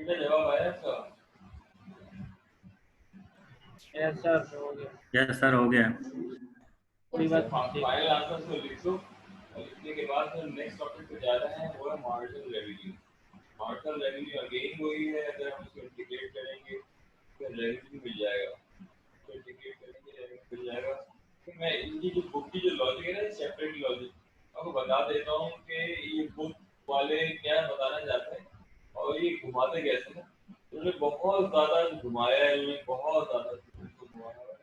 बेटा जवाब आया इसका? यस सर हो गया। यस सर हो गया। थोड़ी बात फाइनल आंसर को लिख दो और लिखने के बाद फिर नेक्स्ट टॉपिक पे जा रहे हैं, वो है marginal revenue. Marginal revenue again वही है, अगर हम उसको इंटीग्रेट करेंगे तो रेवेन्यू मिल जाएगा, तो इंटीग्रेट करेंगे रेवेन्यू मिल जाएगा। तो मैं इनकी जो बुक की जो लॉजिक है ना, चैप्टर की लॉजिक आपको बता देता हूँ कि ये बुक वाले क्या बताना चाहते हैं और ये घुमाते कैसे हैं। उन्होंने बहुत ज़्यादा घुमाया है, उन्होंने बहुत ज़्यादा घुमाया है,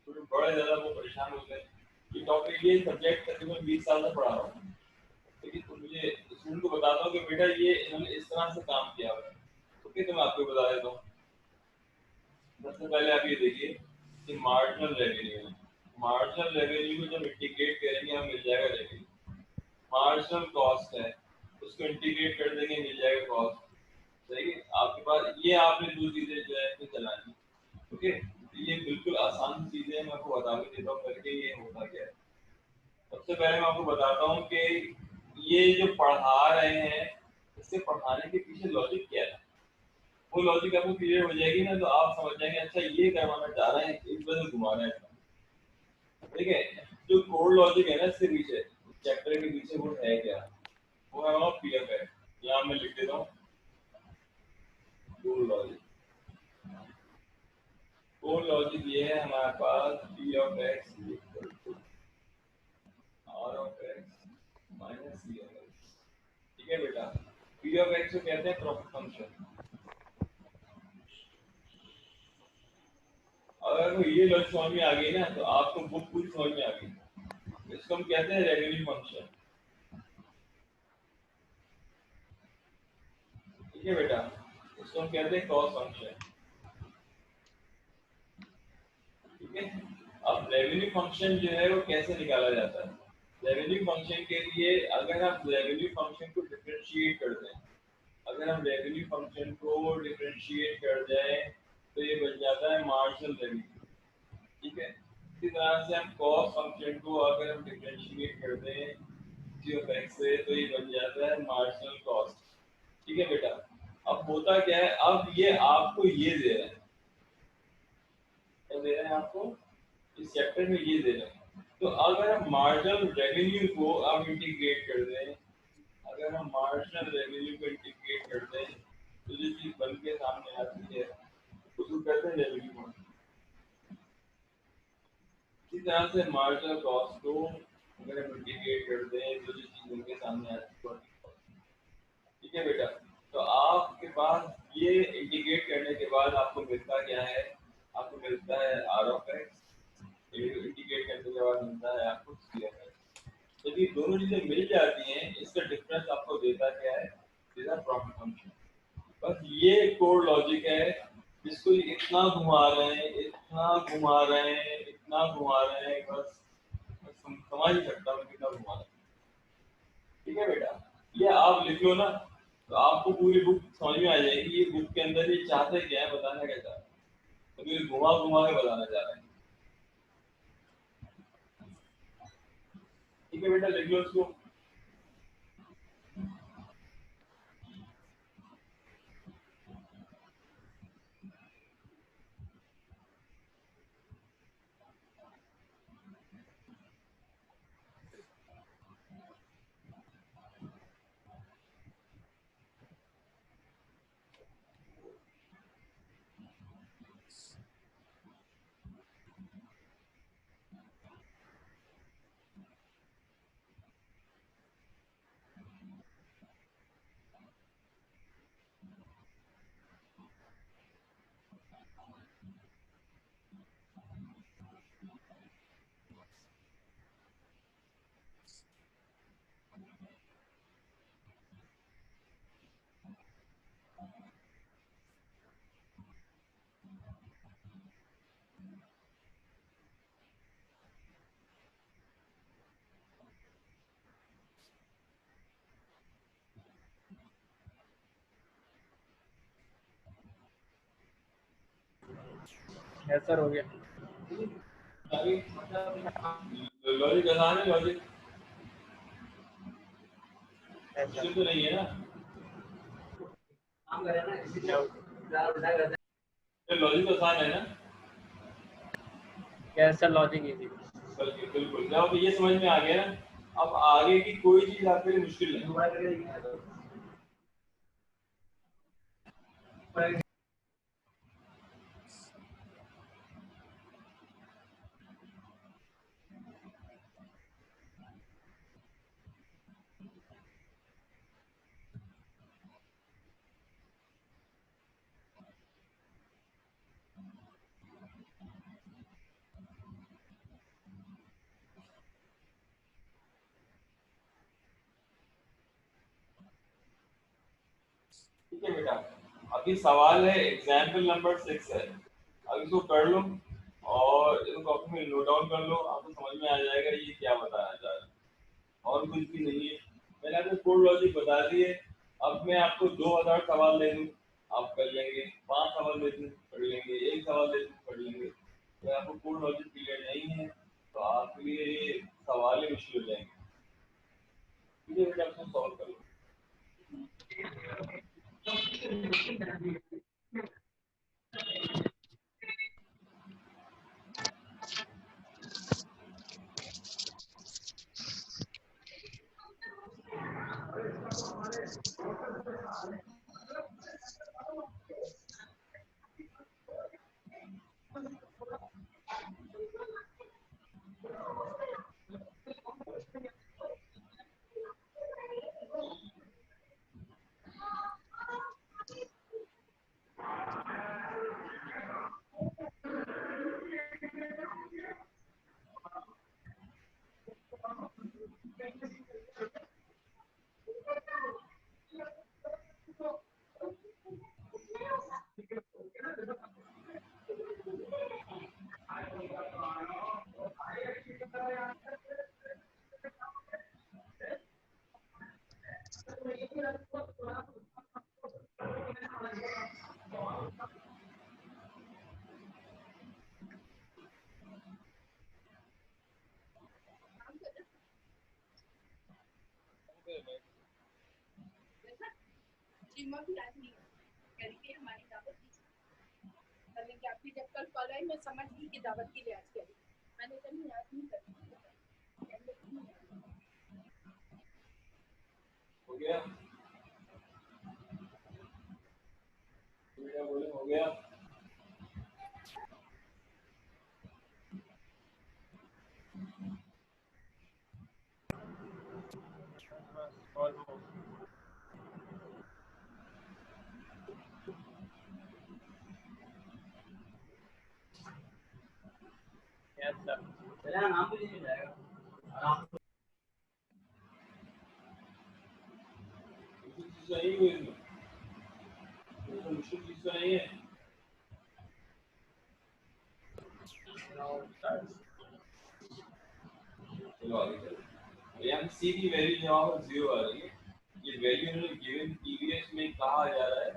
तो बड़े ज़्यादा वो परेशान होते हैं। ये टॉपिक ये सब्जेक्ट तकरीबन 20 साल से पढ़ा रहा हूँ, लेकिन तो मुझे स्टूडेंट को बताता हूँ कि बेटा ये इन्होंने इस तरह से काम किया हुआ है। तो फिर मैं आपको बता देता हूँ। सबसे पहले आप ये देखिए कि मार्जिनल रेवेन्यू है। मार्जिनल रेवेन्यू को जब इंटीग्रेट करेंगे हमें मिल जाएगा रेवेन्यू। मार्जिनल कॉस्ट है, उसको इंटीग्रेट कर देंगे मिल जाएगा कॉस्ट। सही है, आपके पास ये आपने दो चीजें जो है इसमें चलानी। ओके, ये बिल्कुल आसान चीजें मैं आपको बता भी देता हूँ करके ये होता क्या है। सबसे पहले मैं आपको बताता हूँ कि ये जो पढ़ा रहे हैं इससे पढ़ाने के पीछे लॉजिक क्या है। वो लॉजिक आपको क्लियर हो जाएगी ना, तो आप समझ जाएंगे अच्छा ये करवाना चाह रहे हैं, इस वजह से घुमा रहे हैं। ठीक है, जो कोर लॉजिक है ना इसके पीछे, चैप्टर के पीछे वो है क्या, वो है हमारा पीएफ है। यहाँ मैं लिख देता हूँ कोर लॉजिक। कोर लॉजिक ये है हमारे पास P of X equal to R of X minus C of X. ठीक है बेटा, पी ऑफ एक्स को कहते हैं प्रॉफिट फंक्शन। अगर वो ये लॉजिक समझ में आ गई ना तो आपको बुक पूरी समझ में आ गई। इसको हम कहते हैं रेवेन्यू फंक्शन। ठीक है बेटा, इसको हम कहते हैं कॉस्ट फंक्शन। ठीक है, अब रेवेन्यू फंक्शन जो है वो कैसे निकाला जाता है। रेवेन्यू फंक्शन के लिए अगर हम रेवेन्यू फंक्शन को डिफरेंशिएट कर दें, अगर हम रेवेन्यू फंक्शन को डिफरेंशिएट कर दें तो ये बन जाता है मार्जिनल रेवेन्यू। ठीक है, इसी तरह से हम कॉस्ट फंक्शन को अगर हम डिफरेंशिएट कर दें जी ऑफ एक्स से तो ये बन जाता है मार्जिनल कॉस्ट। ठीक है बेटा, अब होता क्या है, अब ये आपको ये दे रहे हैं, क्या दे रहे हैं आपको, इस चैप्टर में ये दे रहे हैं। तो अगर हम मार्जिनल रेवेन्यू को अब इंटीग्रेट कर दें, अगर हम मार्जिनल रेवेन्यू को इंटीग्रेट कर दें तो जो चीज बन के सामने आती है उसको कहते हैं रेवेन्यू फंक्शन। इसी तरह से मार्जिनल कॉस्ट को अगर हम इंटीग्रेट कर दें तो जो चीज बन के सामने आती है। ठीक है बेटा, तो आपके पास ये इंटीग्रेट करने के बाद आपको मिलता क्या है, आपको मिलता है आर ऑफ एक्स, इंटीग्रेट करने के बाद मिलता है आपको सी ऑफ एक्स। यदि दोनों चीजें मिल जाती हैं इसका डिफरेंस आपको देता क्या है, देता प्रॉफिट फंक्शन। बस ये कोर लॉजिक है जिसको इतना घुमा रहे हैं, इतना घुमा रहे हैं, इतना घुमा रहे हैं, बस समझ नहीं सकता हूँ कितना घुमा रहे हैं। ठीक है बेटा, ये आप लिख लो ना तो आपको पूरी बुक समझ में आ जाएगी ये बुक के अंदर ये चाहते क्या है, बताना क्या चाहते हैं, तो ये घुमा घुमा के बताना चाह रहे हैं। ठीक है बेटा, लिख लो इसको। यस सर हो गया। लॉजिक आसान है, लॉजिक यस मुश्किल सर। तो नहीं है ना। लॉजिक तो आसान है ना? Yes sir, logic easy. बिल्कुल, जब ये समझ में आ गया ना, अब आगे की कोई चीज आपके लिए मुश्किल नहीं। ठीक है बेटा, अभी सवाल है एग्जाम्पल नंबर 6 है। अब इसको कर लो और इसको कॉपी में नोट डाउन कर लो, आपको समझ में आ जाएगा ये क्या बताना चाह रहा है। और कुछ भी नहीं है, मैंने आपको कोड लॉजिक बता दिए। अब मैं आपको 2000 सवाल दे दूँ, आप कर लेंगे। 5 सवाल दे दूँ, कर लेंगे। 1 सवाल दे दूँ, कर लेंगे। अगर आपको कोड लॉजिक क्लियर नहीं है तो आपके लिए ये सवाल ही मुश्किल हो जाएंगे। ठीक है बेटा, आपको सॉल्व कर लो। भी आज नहीं करेंगे, हमारी दावत करेंगे आपकी। जब कल कॉल आई मैं समझ गई कि दावत के लिए आज करेंगे, मैंने कभी याद नहीं करती। हो गया? बेटा बोले हो गया? Yes sir. मेरा नाम भी नहीं जाएगा आराम से। मुश्किल चीज नहीं है इसमें, तो मुश्किल चीज तो नहीं है। चलो आगे चलो। यहाँ सी की वैल्यू जहाँ पर 0 आ रही है, ये वैल्यू इन्होंने गिवन टीवीएस में कहा जा रहा है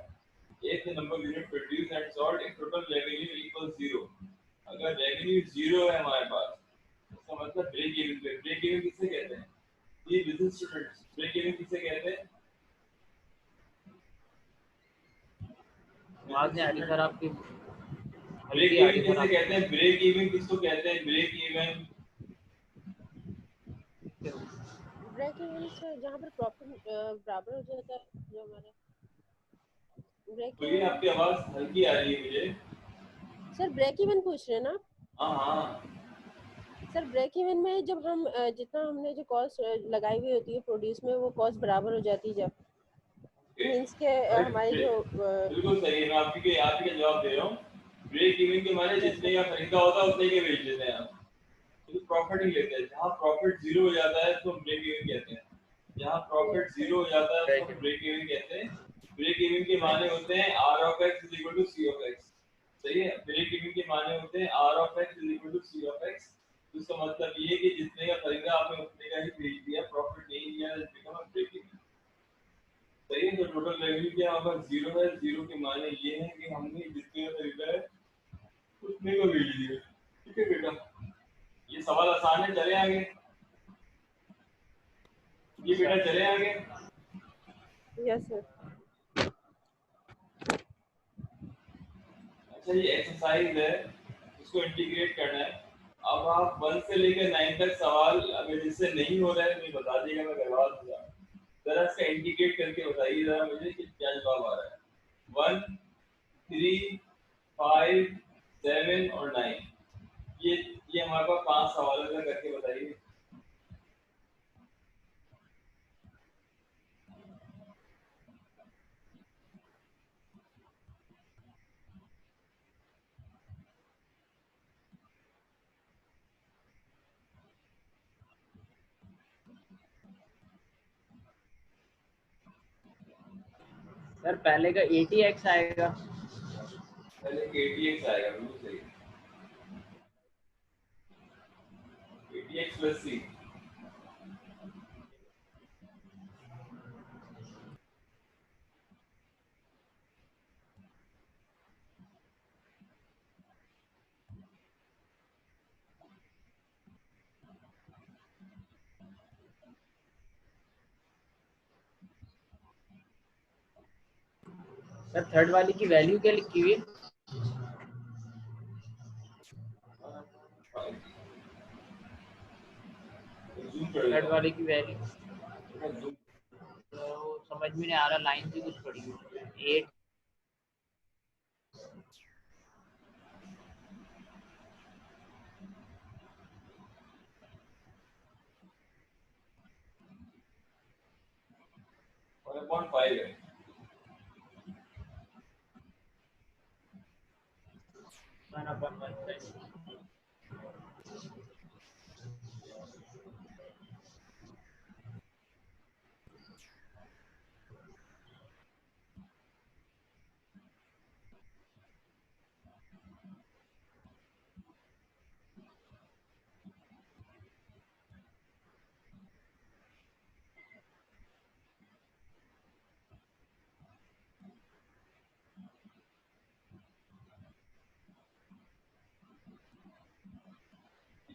एक number unit produce and sold in total revenue equal 0। अगर रेवेन्यू 0 है हमारे पास, इसका मतलब ब्रेक इवन पे। ब्रेक इवन किसे कहते हैं? ये बिजनेस स्टूडेंट्स, ब्रेक इवन किसे कहते हैं? आवाज नहीं आ रही सर आपकी, ब्रेक हल्की आ इवन रही सर किसे आपकी। कहते हैं? ब्रेक इवन किसको कहते हैं? ब्रेक इवन ब्रेक इवन से जहाँ पर प्रॉफिट बराबर हो जाता है, जो हमारे ब्रेक बोलिए, इवन। आपकी आवाज हल्की आ रही है मुझे। सर ब्रेक इवन पूछ रहे हैं ना? हाँ हाँ, सर ब्रेक इवन में जब हम जितना हमने जो कॉस्ट लगाई हुई होती है प्रोड्यूस में, वो कॉस्ट बराबर हो जाती है, जब मीन्स के हमारे जो बिल्कुल सही है। मैं आपके जवाब दे रहा हूँ। ब्रेक इवन के माने यस जितने का खरीदा होता है उतने के बेच देते हैं आप, तो प्रॉफिट ही लेते हैं। जहाँ प्रॉफिट 0 हो जाता है उसको ब्रेक इवन कहते हैं। जहाँ प्रॉफिट सर। 0 हो जाता है उसको ब्रेक इवन कहते हैं। ब्रेक इवन के माने होते हैं R of X is equal to C of X. सही है, ब्रेक इवन के माने होते हैं R of X is equal to C of X. इसका मतलब ये है कि जितने का खरीदा आपने उतने का ही बेच दिया, प्रॉफिट नहीं लिया, ब्रेक इवन। सही है, तो टोटल रेवेन्यू क्या होगा? 0 है। 0 के माने ये है कि हमने जितने का खरीदा है उतने का बेच दिया। ठीक है बेटा, ये सवाल आसान है। चले आगे। ये बेटा चले आगे। Yes sir. अच्छा ये एक्सरसाइज है, इसको इंटीग्रेट करना है। अब आप 1 से लेकर 9 तक सवाल अगर जिससे नहीं हो रहा है मुझे बता दीजिएगा, मैं करवा दूंगा। जरा इसका इंटीग्रेट करके बताइए जरा मुझे कि क्या जवाब आ रहा है। 1, 3, 5, 7 और 9, ये हमारे पास 5 सवालों का करके बताइए। सर पहले का 80x आएगा। पहले KTX आएगा, बिल्कुल सही। KTX plus C। Sir third वाली की वैल्यू क्या लिखी हुई है? थर्ड वाली की वैल्यू तो समझ में नहीं आ रहा, लाइन से कुछ पड़ी हुई 8। और 1.5 है।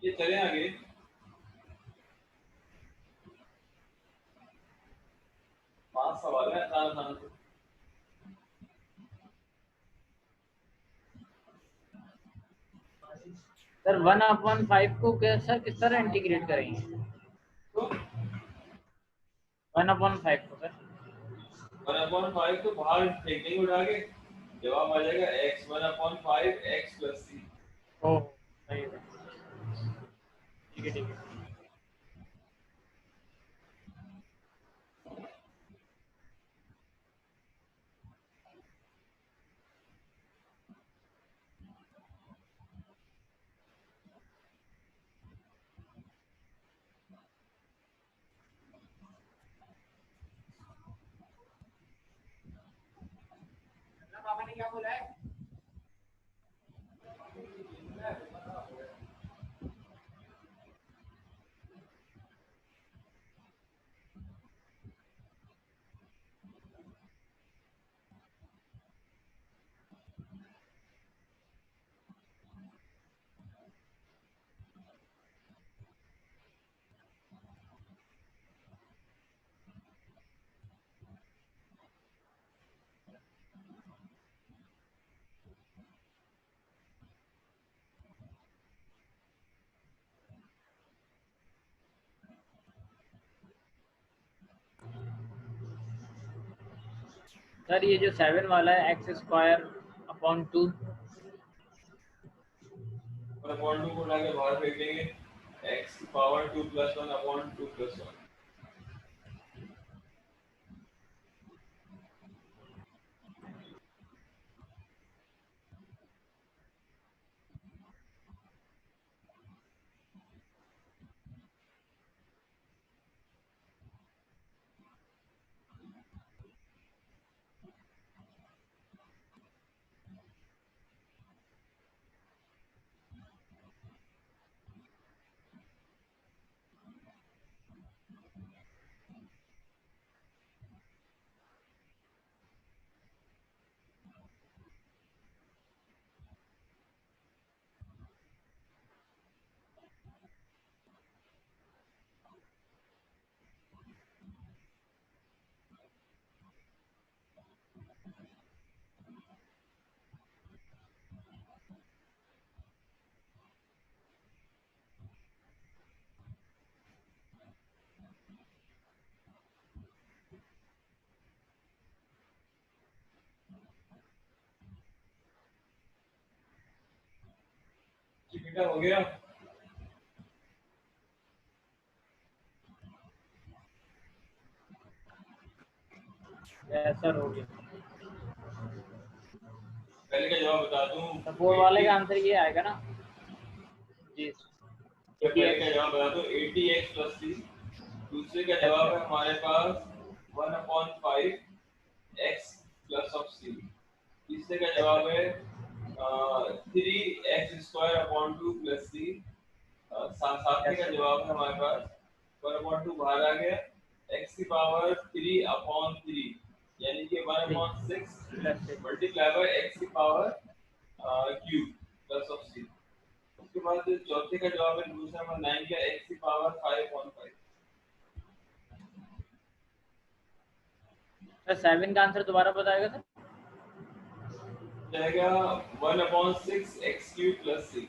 ये चले आगे। पांच सवाल है, आसान आसान से। सर 1/5 को कैसा किस तरह इंटीग्रेट करेंगे? तो 1/5 को सर 1/5 तो बाहर फेंक देंगे उठा के, जवाब आ जाएगा x 1/5 x प्लस C। ओ सही है, ठीक है ठीक है। पापा ने क्या बोला है? सर ये जो 7 वाला है x² अपॉन 2। 1/2 को उठा के बाहर फेंक देंगे, x की पावर 2 प्लस 1 अपॉन 2 प्लस 1। जी बेटा हो गया। सर हो गया। पहले का जवाब बता दूं, तो बोर्ड वाले का आंसर ये आएगा ना जी। मैं पहले का जवाब बता दूं 80x प्लस सी। दूसरे का जवाब है हमारे पास 1/5 x प्लस ऑफ सी। तीसरे का जवाब है 3x² प्लस सी। सातवें का जवाब है हमारे पास 1/2 बाहर आ गया, x की पावर 3/3 यानी कि 1/6 मल्टीप्लाई बाय x की पावर क्यूब प्लस ऑफ सी। उसके बाद चौथे का जवाब है दूसरा नंबर 9 का x की पावर 5/5। सर 7 का आंसर दोबारा बताएगा सर। जाएगा 1/6 x³ plus C.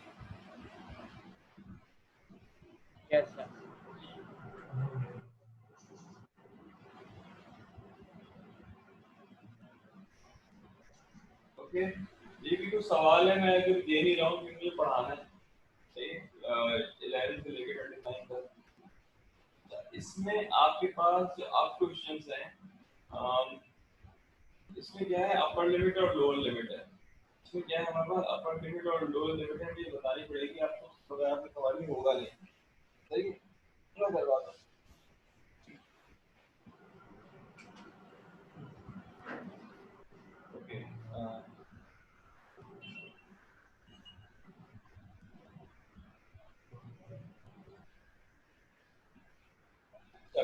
Yes sir. Okay, ये भी कुछ सवाल है, मैं अगर दे नहीं रहा हूँ क्योंकि मुझे पढ़ाना है। सही, 11 से लेकर 29 तक। इसमें आपके पास जो आप क्वेश्चंस हैं, इसमें क्या है अपर लिमिट और लोअर लिमिट है। इसमें क्या है हमारे पास अपर लिमिट और लोअर लिमिट है, ये बतानी पड़ेगी आपको, अगर आपके सवाल में होगा नहीं। सही है, क्या करवा दो। ओके,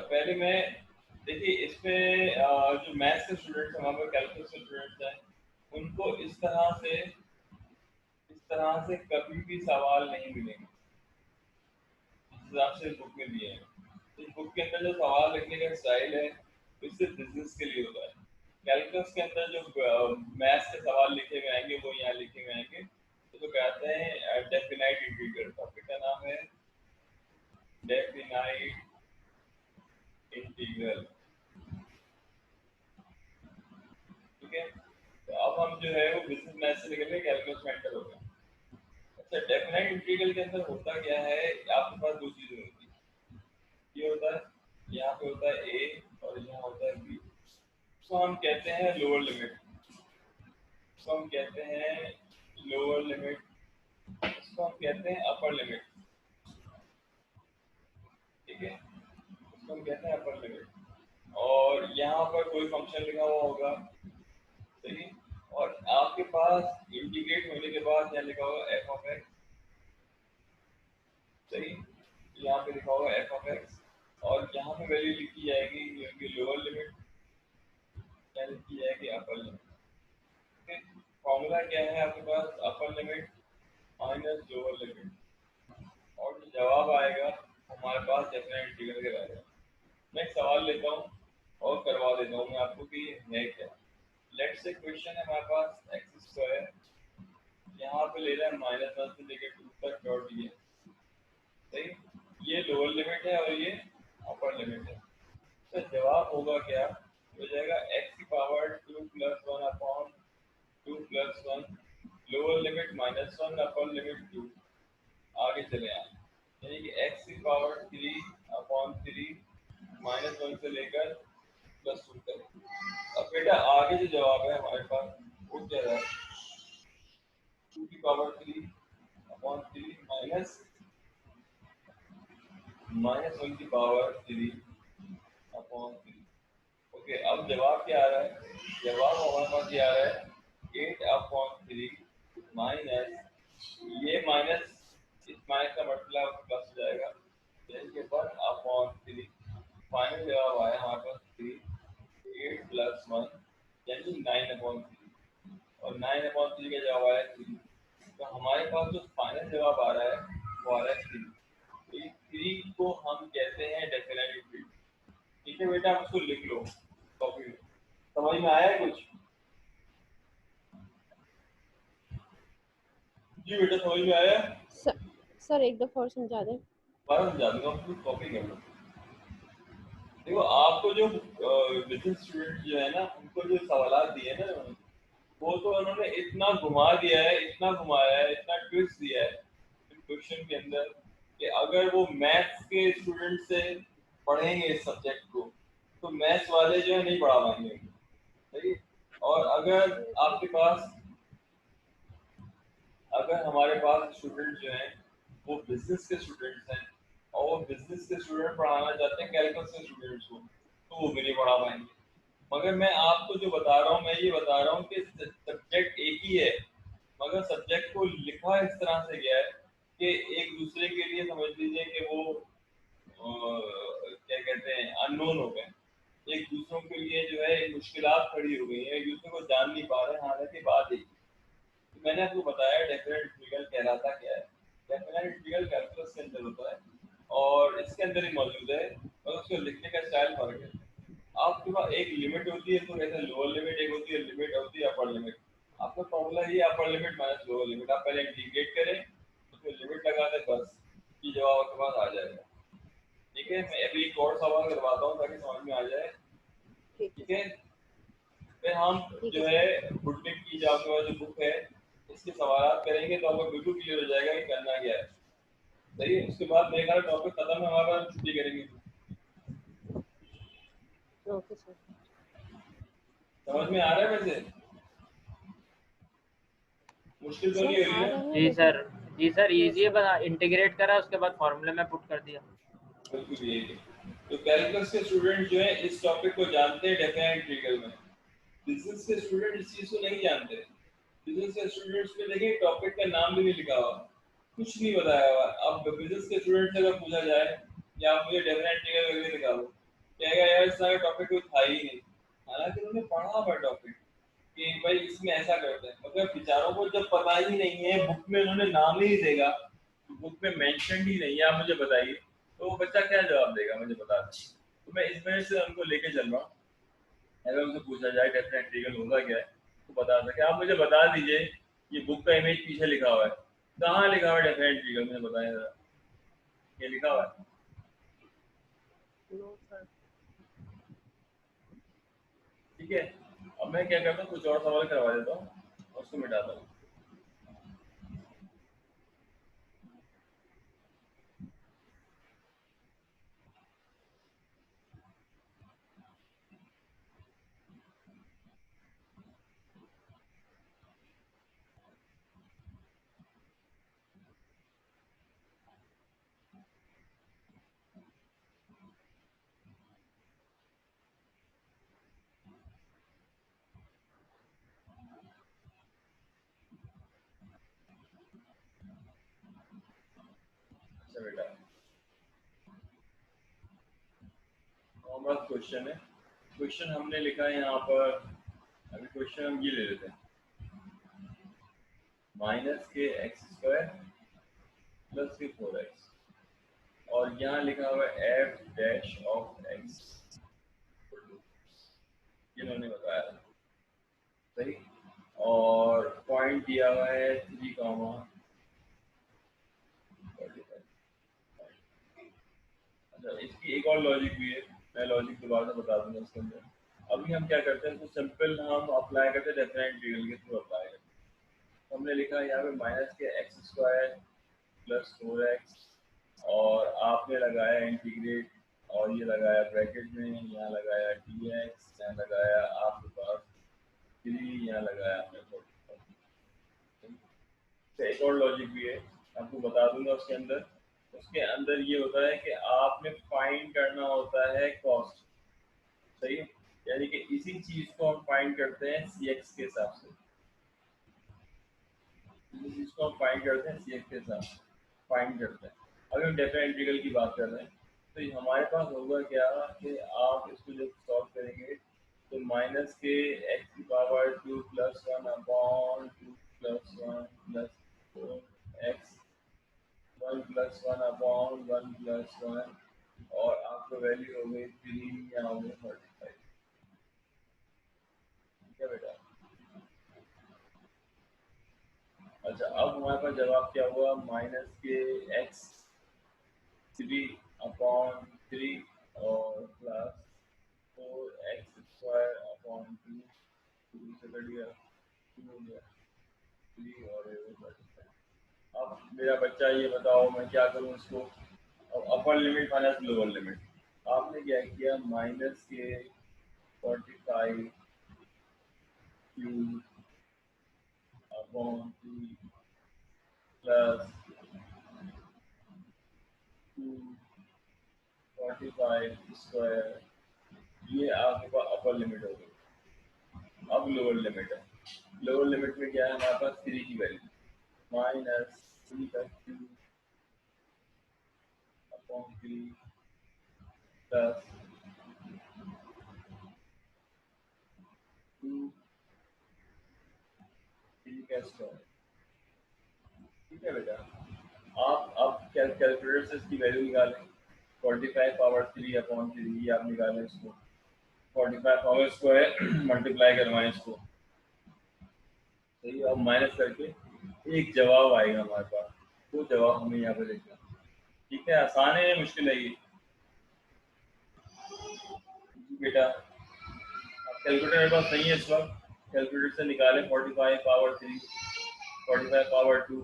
पहले मैं देखिए इसमें जो मैथ्स के स्टूडेंट्स हैं, वहाँ पर कैलकुलस के स्टूडेंट्स हैं, उनको इस तरह से कभी भी सवाल नहीं मिलेंगे जिस हिसाब से बुक में दिए हैं। इस बुक के अंदर जो सवाल लिखने का स्टाइल है वो सिर्फ बिजनेस के लिए होता है। कैलकुलस के अंदर जो मैथ्स के सवाल लिखे हुए आएंगे वो यहाँ लिखे हुए आएंगे, तो कहते हैं डेफिनाइट इंटीग्रल। टॉपिक का नाम है डेफिनाइट इंटीग्रल। ठीक है, तो अब हम जो है वो बिजनेस मैथ्स से निकल के कैलकुलस में एंटर हो गए। अच्छा, डेफिनाइट इंटीग्रल के अंदर होता क्या है, आपके पास दो चीजें होती है। ये होता है, यहाँ पे होता है ए और यहाँ होता है बी। इसको हम कहते हैं लोअर लिमिट, इसको हम कहते हैं लोअर लिमिट, इसको हम कहते हैं अपर लिमिट। ठीक है, इसको हम कहते हैं अपर लिमिट। और यहाँ पर कोई फंक्शन लिखा हुआ होगा, सही, और आपके पास इंटीग्रेट होने के बाद यहाँ लिखा होगा एफ ऑफ एक्स। सही, यहाँ पे लिखा होगा एफ ऑफ एक्स और यहाँ पे वैल्यू लिखी जाएगी ये लोअर लिमिट, क्या लिखी जाएगी अपर लिमिट। फॉर्मूला क्या है आपके पास, upper limit minus lower limit, और जो जवाब आएगा हमारे पास डेफिनेट इंटीग्रल के बारे में। मैं एक सवाल लेता हूँ और करवा देता हूँ मैं आपको कि है क्या। लेट्स से क्वेश्चन है हमारे पास x², यहाँ पे ले रहा है -1 से लेकर 2 तक डॉट दिए। सही, ये लोअर लिमिट है और ये अपर लिमिट है। तो जवाब होगा क्या, हो जाएगा x की power 2 + 1/2 + 1, lower limit -1 upper limit 2। आगे चले आए, यानी कि x की पावर 3/3 -1 से लेकर +2 तक। अब बेटा आगे जो जवाब है हमारे पास वो क्या है, 2 की पावर 3/3 -1 की पावर 3/3। ओके, अब जवाब क्या आ रहा है, जवाब हमारे पास ये आ रहा है 8/3 माइनस ये माइनस इस माइनस का मतलब प्लस हो जाएगा, यानी कि 1/3। फाइनल जवाब आया हमारे पास 3, 8 + 1 यानी 9/3, और 9/3 का जवाब आया 3। तो हमारे पास जो फाइनल जवाब आ रहा है वो आ रहा है 3। तो ये 3 को हम कहते हैं डेफिनेट इंटीग्रल। ठीक है बेटा, आप उसको लिख लो कॉपी में। समझ में आया कुछ? जी बेटा, समझ में आया? सर एक दफा और समझा दें। बार समझा दूंगा, आप कॉपी कर लो। देखो आपको जो बिजनेस स्टूडेंट जो है ना, उनको जो सवाल दिए ना, वो तो उन्होंने इतना घुमा दिया है, इतना घुमाया है, इतना ट्विस्ट दिया है, क्वेश्चन के अंदर कि अगर वो मैथ्स के स्टूडेंट से पढ़ेंगे इस सब्जेक्ट को तो मैथ्स वाले जो है नहीं पढ़ा पाएंगे, सही। और अगर आपके पास, अगर हमारे पास स्टूडेंट जो हैं वो बिजनेस के स्टूडेंट्स हैं और वो बिजनेस के स्टूडेंट पढ़ाना चाहते हैं कैलकुलस के स्टूडेंट्स को, तो वो भी नहीं पढ़ा पाएंगे। मगर मैं आपको जो बता रहा हूँ, मैं ये बता रहा हूँ कि सब्जेक्ट एक ही है, मगर सब्जेक्ट को लिखा इस तरह से गया है कि एक दूसरे के लिए समझ लीजिए कि वो क्या कहते हैं अननोन हो गए, एक दूसरों के लिए जो है मुश्किलात खड़ी हो गई है, एक दूसरे को जान नहीं पा रहे हैं, हालांकि बात एक ही। तो मैंने आपको बताया डेफिनेट इंटीग्रल कहलाता क्या है। डेफिनेट इंटीग्रल कैलकुलस के अंदर होता है और इसके अंदर ही मौजूद है, और उसको लिखने का स्टाइल फर्क है। आपके पास एक लिमिट होती है, तो कहते हैं लोअर लिमिट, एक होती है लिमिट, होती है अपर लिमिट। आपका फॉर्मूला ही upper limit minus lower limit, आप पहले इंटीग्रेट करें उसमें लिमिट लगा दें, बस ये जवाब आपके पास आ जाएगा। ठीक है, मैं अभी एक और सवाल करवाता हूँ ताकि समझ में आ जाए। ठीक ठीक है है, फिर हम ठीक जो है है बुटनिक की जो आपके पास जो बुक है इसके सवाल करेंगे तो आपको बिल्कुल क्लियर हो जाएगा कि करना क्या है, सही है। उसके बाद मेरे ख्याल टॉपिक खत्म है हमारा, छुट्टी करेंगे। सर ओके सर समझ में आ रहा है वैसे, मुश्किल तो नहीं सर हो रही आ है? रहा है जी लेकिन सर, जी सर, यस इजी है, सर बस इंटीग्रेट करा उसके बाद फॉर्मूले में पुट कर दिया। बिल्कुल यही है। तो कैलकुलस के स्टूडेंट जो है इस टॉपिक को जानते हैं डेफिनेट इंटीग्रल में, बिजनेस के स्टूडेंट इस चीज को नहीं जानते। बिजनेस के स्टूडेंट्स में देखिए टॉपिक का नाम भी नहीं लिखा हुआ, कुछ नहीं बताया हुआ। अब बिजनेस के स्टूडेंट से अगर पूछा जाए कि आप मुझे डेफिनेट इंटीग्रल करके दिखा दो, कहेगा यार इस तरह का टॉपिक कोई था ही नहीं, हालांकि उन्होंने पढ़ा हुआ टॉपिक कि भाई इसमें ऐसा करते हैं, मगर बेचारों को जब पता ही नहीं है, बुक में उन्होंने नाम ही नहीं देगा, बुक में मेंशन ही नहीं है, आप मुझे बताइए तो वो बच्चा क्या जवाब देगा, मुझे बता दें। तो मैं इस वजह से उनको लेके चल रहा हूँ, अगर उनसे पूछा जाए डेफिनेट इंटीग्रल होगा क्या है तो बता सके। आप मुझे बता दीजिए ये बुक का इमेज पीछे लिखा हुआ है, कहाँ लिखा हुआ है डेफिनेट इंटीग्रल, मुझे बताएं जरा, ये लिखा हुआ है? नो सर ठीक है, अब मैं क्या करता हूँ कुछ और सवाल करवा देता हूँ और उसको मिटाता हूँ। अच्छा बेटा, हमारा क्वेश्चन है, क्वेश्चन हमने लिखा है यहाँ पर, अभी क्वेश्चन हम ये ले लेते हैं, माइनस के एक्स स्क्वायर प्लस के 4x, और यहाँ लिखा हुआ है एफ डैश ऑफ एक्स, इन्होंने बताया था, सही। और पॉइंट दिया हुआ है 3, अच्छा इसकी एक और लॉजिक भी है, मैं लॉजिक दोबारा से बता दूंगा इसके अंदर। अभी हम क्या करते हैं, तो सिंपल हम अप्लाई करते हैं डेफिनेट इंटीग्रल के थ्रू अप्लाई करते हैं। तो हमने लिखा है यहाँ पे माइनस के एक्स स्क्वायर प्लस 4x, और आपने लगाया इंटीग्रेट, और ये लगाया ब्रैकेट में, यहाँ लगाया dx, यहाँ लगाया आपके पास 3, यहाँ लगाया आपने 45। तो एक और लॉजिक भी है, आपको बता दूंगा उसके अंदर। उसके अंदर ये होता है कि आपने फाइंड करना होता है कॉस्ट, सही है। यानी कि इसी चीज को हम फाइंड करते हैं सी एक्स के हिसाब से, इसी चीज को हम फाइंड करते हैं सी एक्स के हिसाब से फाइंड करते हैं। अगर हम डेफिनेट इंटीग्रल की बात कर रहे हैं तो ये हमारे पास होगा क्या कि आप इसको जब सॉल्व करेंगे तो माइनस के एक्स की power 2 plus 1 upon 2 plus 1 plus 4x, 1 plus 1 upon 1 plus 1, और आपको वैल्यू हो गई 3, या हो गई 45। ठीक है बेटा, अच्छा अब हमारे पास जवाब क्या हुआ, माइनस के एक्स 3/3 और प्लस 4x² अपॉन 2, 2 से कट गया, 2 हो गया 3, और ये 45। अब मेरा बच्चा ये बताओ मैं क्या करूँ इसको। अब अपर लिमिट माइनस लोअर लिमिट, आपने क्या किया, माइनस के 45 क्यूब अपॉन 3 प्लस 245 स्क्वायर, ये आपके पास अपर लिमिट हो गई। अब लोअर लिमिट है, लोअर लिमिट में क्या है हमारे पास 3 की वैल्यू, माइनस 3 का क्यूब अपॉन 3 प्लस 2 3 का स्क्वायर। ठीक है बेटा, आप अब कैलकुलेटर से इसकी वैल्यू निकालें, 45 पावर 3 अपॉन 3, ये आप निकालें इसको, 45 पावर स्क्वायर मल्टीप्लाई करवाएं इसको, सही। अब माइनस करके एक जवाब आएगा हमारे पास, वो जवाब हमें यहाँ पे लिखना। ठीक है, आसान है या मुश्किल है ये? जी बेटा, अब कैलकुलेटर मेरे पास नहीं है इस वक्त, कैलकुलेटर से निकालें 45 पावर 3, 45 पावर 2,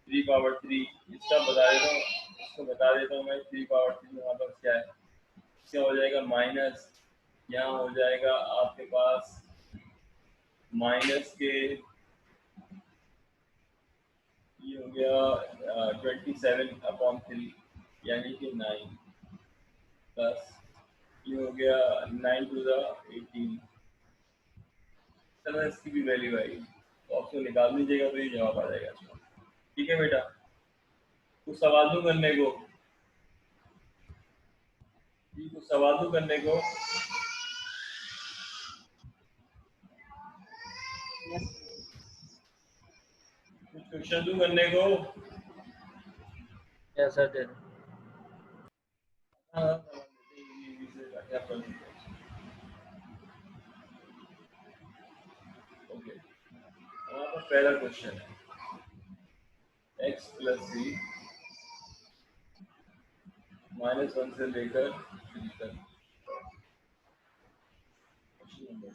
3 पावर 3, इसका बता देता हूँ, इसको बता देता हूँ मैं, 3 पावर 3 हमारे पास क्या है, इसका हो जाएगा माइनस, यहाँ हो जाएगा आपके पास माइनस के, ये हो गया 27 अपॉन 3 यानी कि 9 प्लस, ये हो गया 9 टू द 18, चलो इसकी भी वैल्यू आएगी, तो ऑप्शन निकाल लीजिएगा तो ये जवाब आ जाएगा इसका। ठीक है बेटा, कुछ सवाल दूं करने को, जी कुछ सवाल दूं करने को, यस कुछ क्वेश्चन दूं करने को। यस सर दे दो। हाँ सवाल देते हैं, easy से ताकि आप कर लीजिए। ओके, हमारा पास पहला क्वेश्चन है, x प्लस सी माइनस 1 से लेकर 3 तक। Question number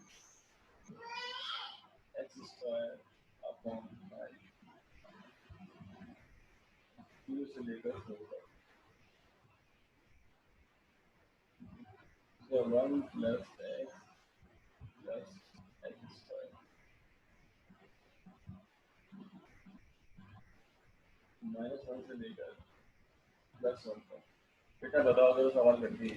x square upon 5 0 से लेकर 4 तक, so 1 plus x square minus 1 से लेकर प्लस 1 तक। बेटा बताओ तो सवाल कर दी।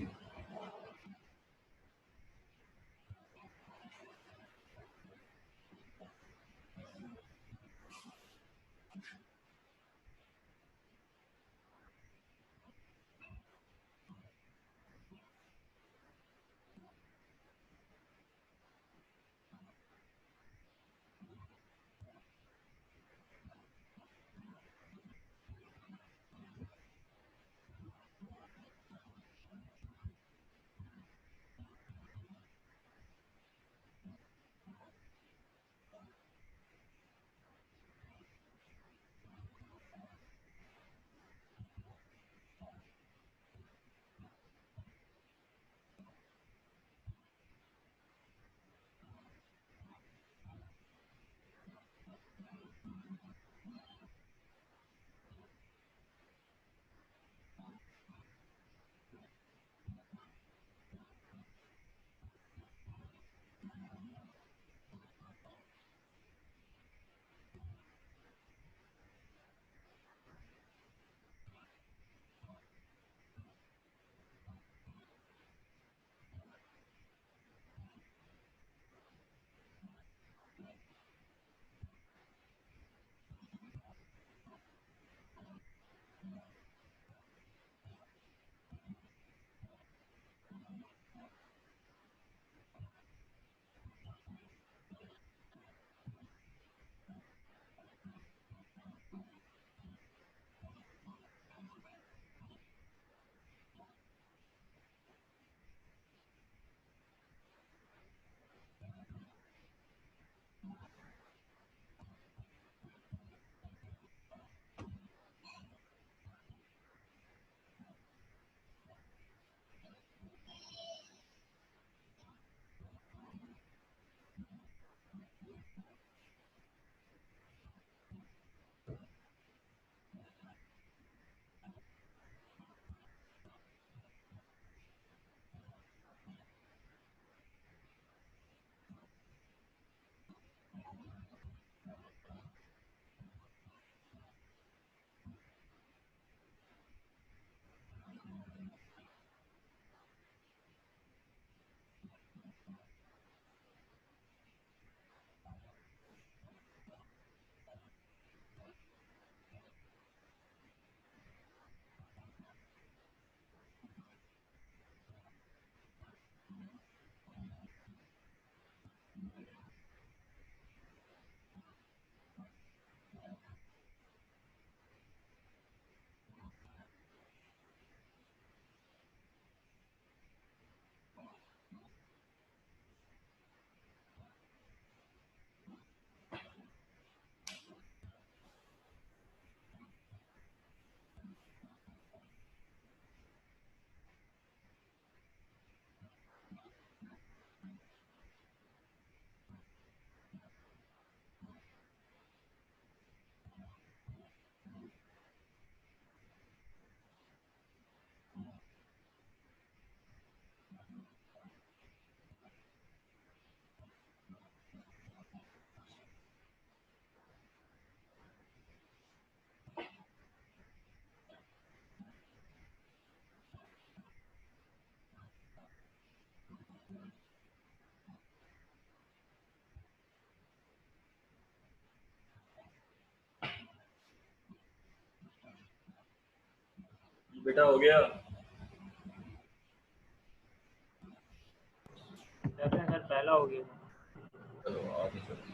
बेटा हो गया? कहते हैं सर पहला हो गया। चलो आगे चलो।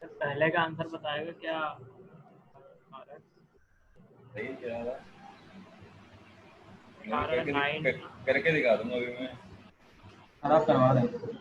सर पहले का आंसर बताएगा क्या? सही क्या रहा? कारण 9 करके दिखा दूंगा अभी मैं। खराब करवा रहे हैं।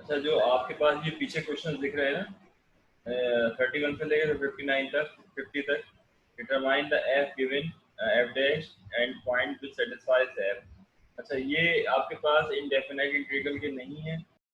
अच्छा, जो आपके पास ये पीछे क्वेश्चन दिख रहे हैं ना, 31 से लेकर 59 तक, 50 तक, determine the F given F dash and point which satisfies F. अच्छा, ये आपके पास इनडेफिनाइट इंटीग्रल के नहीं है,